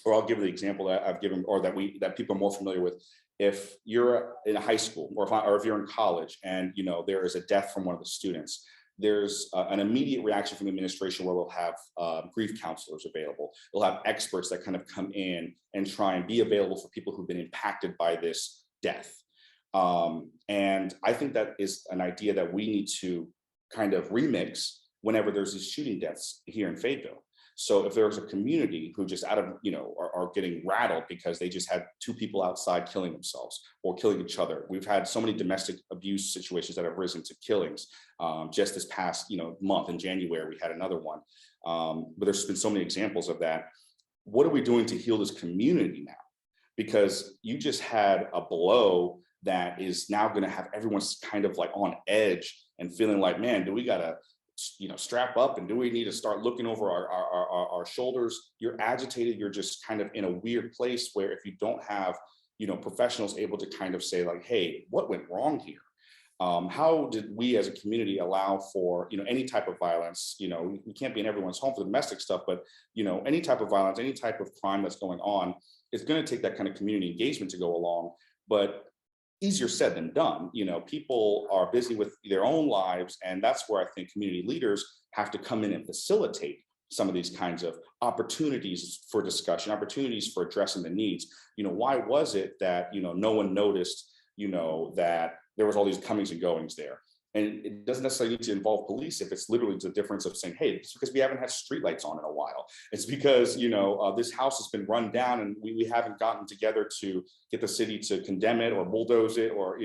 or I'll give the example that I've given, or that people are more familiar with. If you're in a high school or if you're in college and there is a death from one of the students, there's an immediate reaction from the administration where we'll have grief counselors available. We'll have experts that kind of come in and try and be available for people who've been impacted by this death. And I think that is an idea that we need to kind of remix whenever there's these shooting deaths here in Fayetteville. So if there's a community who just are getting rattled because they just had 2 people outside killing themselves or killing each other. We've had so many domestic abuse situations that have risen to killings. Just this past month in January, we had another one. But there's been so many examples of that. What are we doing to heal this community now? Because you just had a blow that is now going to have everyone kind of like on edge and feeling like, man, do we got to strap up, and do we need to start looking over our shoulders? You're agitated. You're just kind of in a weird place where if you don't have, professionals able to kind of say like, hey, what went wrong here? How did we as a community allow for, any type of violence? We can't be in everyone's home for the domestic stuff, but, any type of violence, any type of crime that's going on, it's going to take that kind of community engagement to go along. But easier said than done. People are busy with their own lives, and that's where I think community leaders have to come in and facilitate some of these kinds of opportunities for discussion, opportunities for addressing the needs. Why was it that no one noticed that there was all these comings and goings there? And it doesn't necessarily need to involve police if it's literally the difference of saying, hey, it's because we haven't had streetlights on in a while. It's because, this house has been run down and we haven't gotten together to get the city to condemn it or bulldoze it or,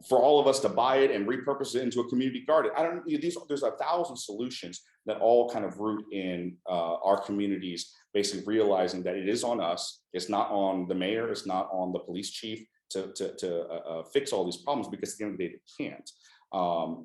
for all of us to buy it and repurpose it into a community garden. There's 1,000 solutions that all kind of root in our communities, basically realizing that it is on us. It's not on the mayor. It's not on the police chief to fix all these problems, because at the end of the day, they can't.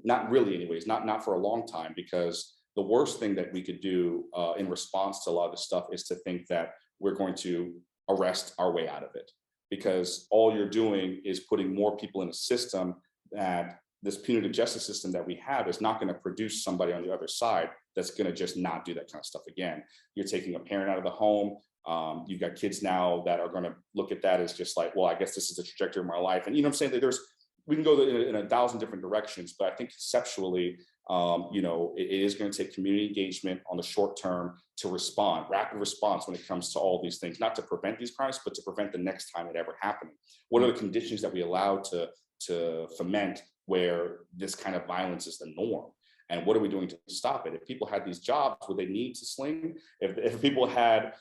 Not really anyways, not for a long time, because the worst thing that we could do in response to a lot of this stuff is to think that we're going to arrest our way out of it, because all you're doing is putting more people in a system that this punitive justice system that we have is not going to produce somebody on the other side that's going to just not do that kind of stuff again. You're taking a parent out of the home. You've got kids now that are going to look at that as just like, well, I guess this is the trajectory of my life. And I'm saying that we can go in 1,000 different directions, but I think conceptually, it is going to take community engagement on the short term to respond, rapid response when it comes to all these things, not to prevent these crimes, but to prevent the next time it ever happening. What are the conditions that we allow to foment where this kind of violence is the norm? And what are we doing to stop it? If people had these jobs, would they need to sling? If people had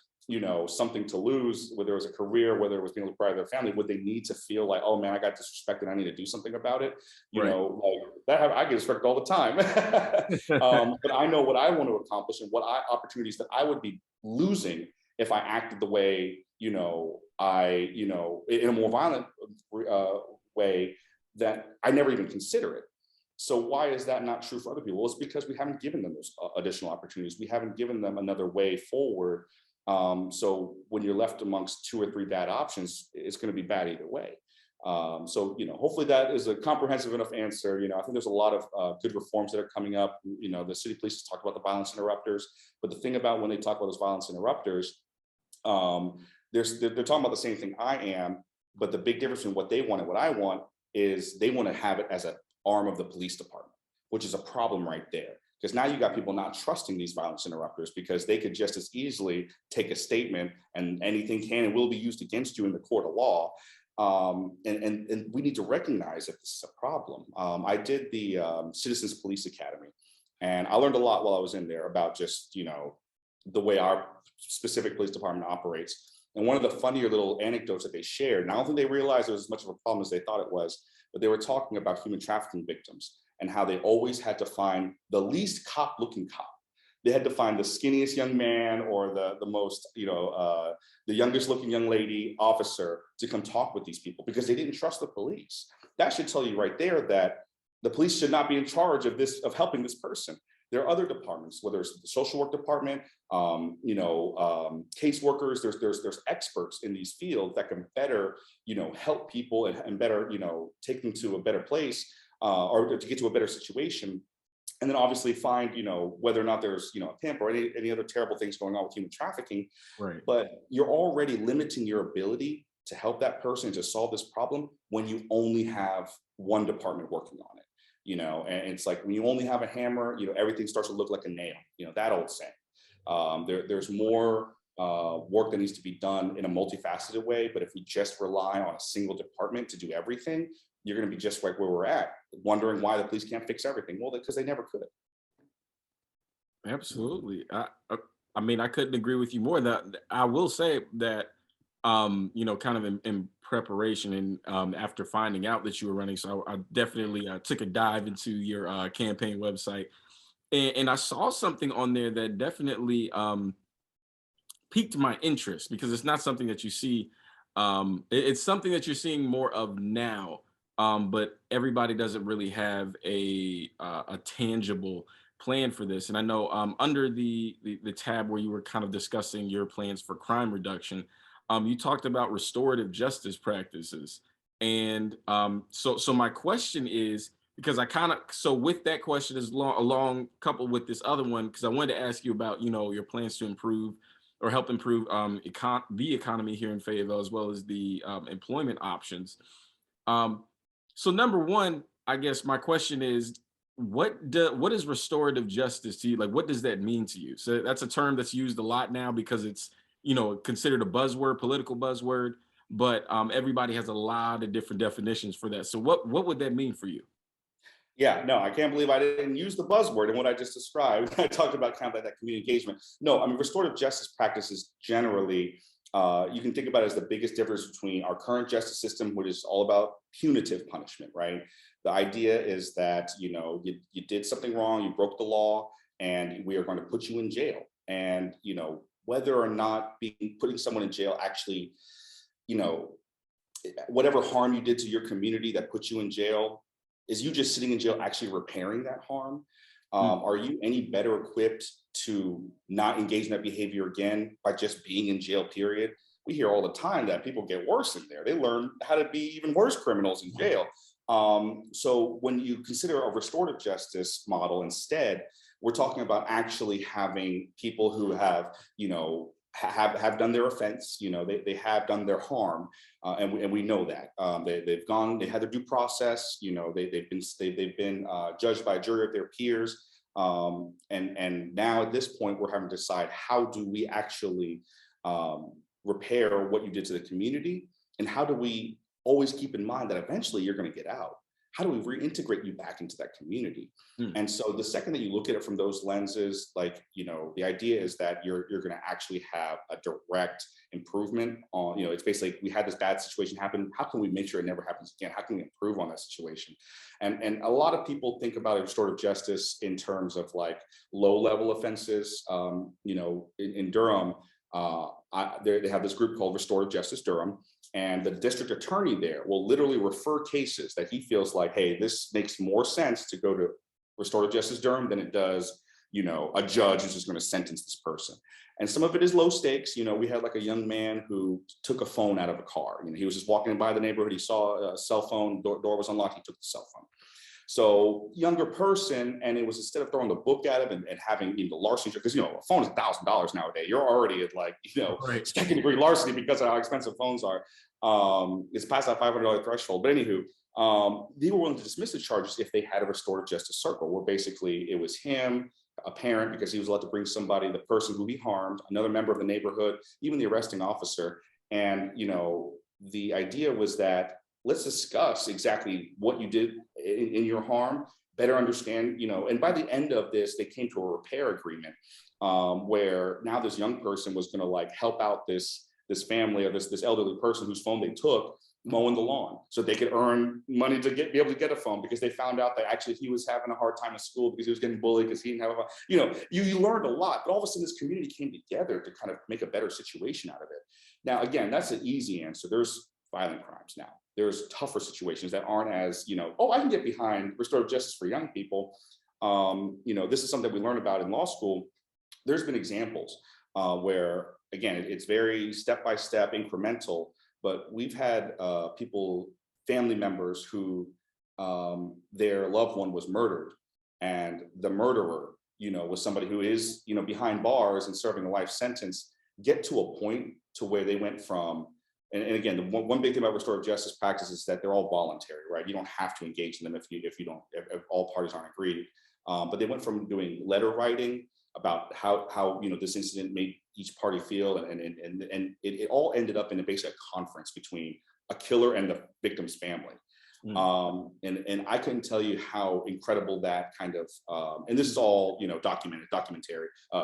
something to lose, whether it was a career, whether it was being able to provide their family, would they need to feel like, oh man, I got disrespected, I need to do something about it? Like that, I get disrespected all the time. But I know what I want to accomplish and opportunities that I would be losing if I acted the way, in a more violent way that I never even consider it. So why is that not true for other people? Well, it's because we haven't given them those additional opportunities. We haven't given them another way forward. So when you're left amongst 2 or 3 bad options, it's going to be bad either way. So hopefully that is a comprehensive enough answer. I think there's a lot of good reforms that are coming up. The city police has talked about the violence interrupters, but the thing about when they talk about those violence interrupters, they're talking about the same thing I am, but the big difference in what they want and what I want is they want to have it as an arm of the police department, which is a problem right there. Because now you got people not trusting these violence interrupters because they could just as easily take a statement and anything can and will be used against you in the court of law. And we need to recognize that this is a problem. I did the Citizens Police Academy, and I learned a lot while I was in there about just, the way our specific police department operates. And one of the funnier little anecdotes that they shared, and I don't think they realized it was as much of a problem as they thought it was, but they were talking about human trafficking victims and how they always had to find the least cop looking cop. They had to find the skinniest young man or the most, the youngest looking young lady officer to come talk with these people because they didn't trust the police. That should tell you right there that the police should not be in charge of helping this person. There are other departments, whether it's the social work department, caseworkers, there's experts in these fields that can better, help people and better, take them to a better place or to get to a better situation. And then obviously find, whether or not there's, a pimp or any other terrible things going on with human trafficking. Right. But you're already limiting your ability to help that person to solve this problem when you only have one department working on it. And it's like when you only have a hammer, everything starts to look like a nail, that old saying. There's more work that needs to be done in a multifaceted way. But if we just rely on a single department to do everything, you're going to be just right where we're at, wondering why the police can't fix everything. Well, because they never could. Absolutely. I mean, I couldn't agree with you more. That I will say that, kind of in preparation and after finding out that you were running, so I definitely took a dive into your campaign website, and I saw something on there that definitely piqued my interest because it's not something that you see. It's something that you're seeing more of now. But everybody doesn't really have a tangible plan for this. And I know under the tab where you were kind of discussing your plans for crime reduction, you talked about restorative justice practices. And so my question is, because so with that question is along coupled with this other one, because I wanted to ask you about, your plans to improve or help improve the economy here in Fayetteville, as well as the employment options. So number one, I guess my question is, what is restorative justice to you? Like, what does that mean to you? So that's a term that's used a lot now because it's, considered a buzzword, political buzzword, but everybody has a lot of different definitions for that. So what would that mean for you? Yeah, no, I can't believe I didn't use the buzzword in what I just described. I talked about kind of like that community engagement. No, I mean, restorative justice practices generally, you can think about it as the biggest difference between our current justice system, which is all about punitive punishment, right? The idea is that, you did something wrong, you broke the law, and we are going to put you in jail. And, whether or not putting someone in jail actually, whatever harm you did to your community that put you in jail, is you just sitting in jail actually repairing that harm? Are you any better equipped to not engage in that behavior again by just being in jail, period? We hear all the time that people get worse in there. They learn how to be even worse criminals in jail. So when you consider a restorative justice model instead, we're talking about actually having people who have, have done their offense, they have done their harm, and we know that they had their due process, they've been judged by a jury of their peers, and now at this point we're having to decide, how do we actually repair what you did to the community, and how do we always keep in mind that eventually you're going to get out? how do we reintegrate you back into that community? Mm. And so the second that you look at it from those lenses, like, you know, the idea is that you're going to actually have a direct improvement on, you know, it's basically, we had this bad situation happen. How can we make sure it never happens again? How can we improve on that situation? And a lot of people think about restorative justice in terms of like low level offenses. You know, in Durham, they have this group called Restorative Justice Durham, and the district attorney there will literally refer cases that he feels like, hey, this makes more sense to go to Restorative Justice Durham than it does, you know, a judge who's just going to sentence this person. And some of it is low stakes. You know, we had like a young man who took a phone out of a car. You know, he was just walking by the neighborhood. He saw a cell phone, door was unlocked. He took the cell phone. So younger person, and it was instead of throwing the book at him and having, you know, larceny, because, you know, a phone is $1,000 nowadays. You're already at like, you know, Right. second degree larceny because of how expensive phones are. It's past that $500 threshold. But anywho, they were willing to dismiss the charges if they had a restorative justice circle, where basically it was him, a parent, because he was allowed to bring somebody, the person who he harmed, another member of the neighborhood, even the arresting officer. And, you know, the idea was that let's discuss exactly what you did in your harm, better understand, you know, and by the end of this, they came to a repair agreement where now this young person was going to like help out this family or this elderly person whose phone they took, mowing the lawn, so they could earn money to be able to get a phone, because they found out that actually he was having a hard time in school because he was getting bullied because he didn't have a phone. You know, you learned a lot, but all of a sudden this community came together to kind of make a better situation out of it. Now, again, that's an easy answer. There's violent crimes now. There's tougher situations that aren't as, you know, oh, I can get behind restorative justice for young people. You know, this is something we learn about in law school. There's been examples where, again, it's very step-by-step, incremental, but we've had people, family members who their loved one was murdered, and the murderer, you know, was somebody who is, you know, behind bars and serving a life sentence, get to a point to where they went from, and again, the one big thing about restorative justice practices is that they're all voluntary, right? You don't have to engage in them if all parties aren't agreed. But they went from doing letter writing about how you know this incident made each party feel, and it all ended up in a basic conference between a killer and the victim's family. And I couldn't tell you how incredible that kind of and this is all, you know, documentary.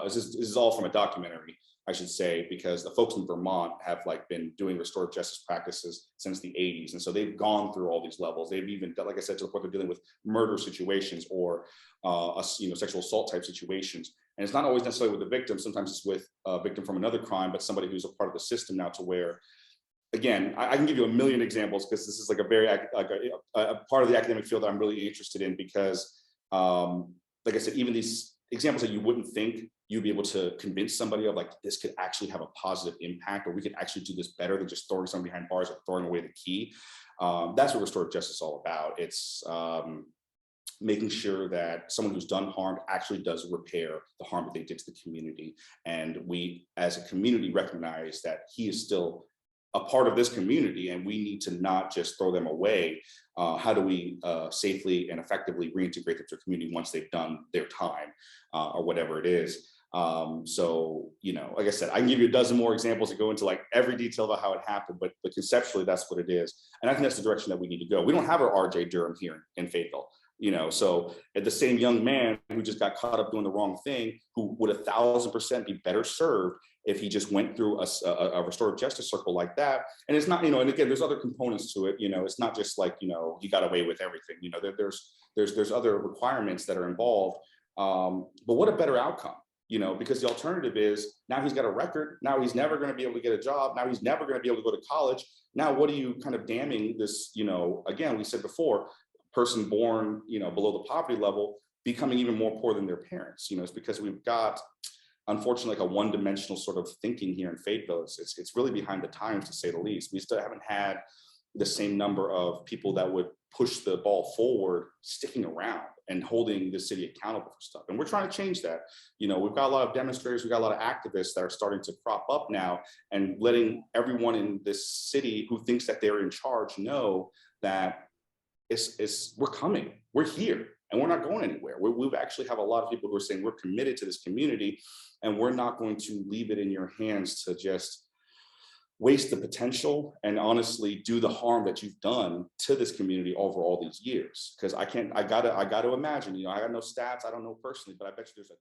This is all from a documentary, I should say, because the folks in Vermont have like been doing restorative justice practices since the 80s. And so they've gone through all these levels. They've even, like I said, to the point they're dealing with murder situations or you know, sexual assault type situations. And it's not always necessarily with the victim. Sometimes it's with a victim from another crime, but somebody who's a part of the system now, to where, again, I can give you a million examples, because this is like a very a part of the academic field that I'm really interested in, because like I said, even these examples that you wouldn't think you'd be able to convince somebody of, like, this could actually have a positive impact, or we could actually do this better than just throwing someone behind bars or throwing away the key. That's what restorative justice is all about. It's making sure that someone who's done harm actually does repair the harm that they did to the community. And we, as a community, recognize that he is still a part of this community, and we need to not just throw them away. How do we safely and effectively reintegrate them to the community once they've done their time or whatever it is? So, you know, like I said, I can give you a dozen more examples that go into like every detail about how it happened, but conceptually that's what it is. And I think that's the direction that we need to go. We don't have our RJ Durham here in Fayetteville. You know, so the same young man who just got caught up doing the wrong thing, who would 1,000% be better served if he just went through a restorative justice circle like that. And it's not, you know, and again, there's other components to it. You know, it's not just like, you know, he got away with everything. You know, there's other requirements that are involved. But what a better outcome, you know, because the alternative is now he's got a record. Now he's never going to be able to get a job. Now he's never going to be able to go to college. Now, what are you kind of damning this, you know, again, we said before, person born, you know, below the poverty level becoming even more poor than their parents. You know, it's because we've got, unfortunately, like a one-dimensional sort of thinking here in Fayetteville. It's really behind the times, to say the least. We still haven't had the same number of people that would push the ball forward sticking around and holding the city accountable for stuff. And we're trying to change that. You know, we've got a lot of demonstrators, we've got a lot of activists that are starting to crop up now, and letting everyone in this city who thinks that they're in charge know that we're coming, we're here, and we're not going anywhere. We actually have a lot of people who are saying we're committed to this community, and we're not going to leave it in your hands to just waste the potential and honestly do the harm that you've done to this community over all these years. Because I gotta imagine, I got no stats, I don't know personally, but I bet you there's a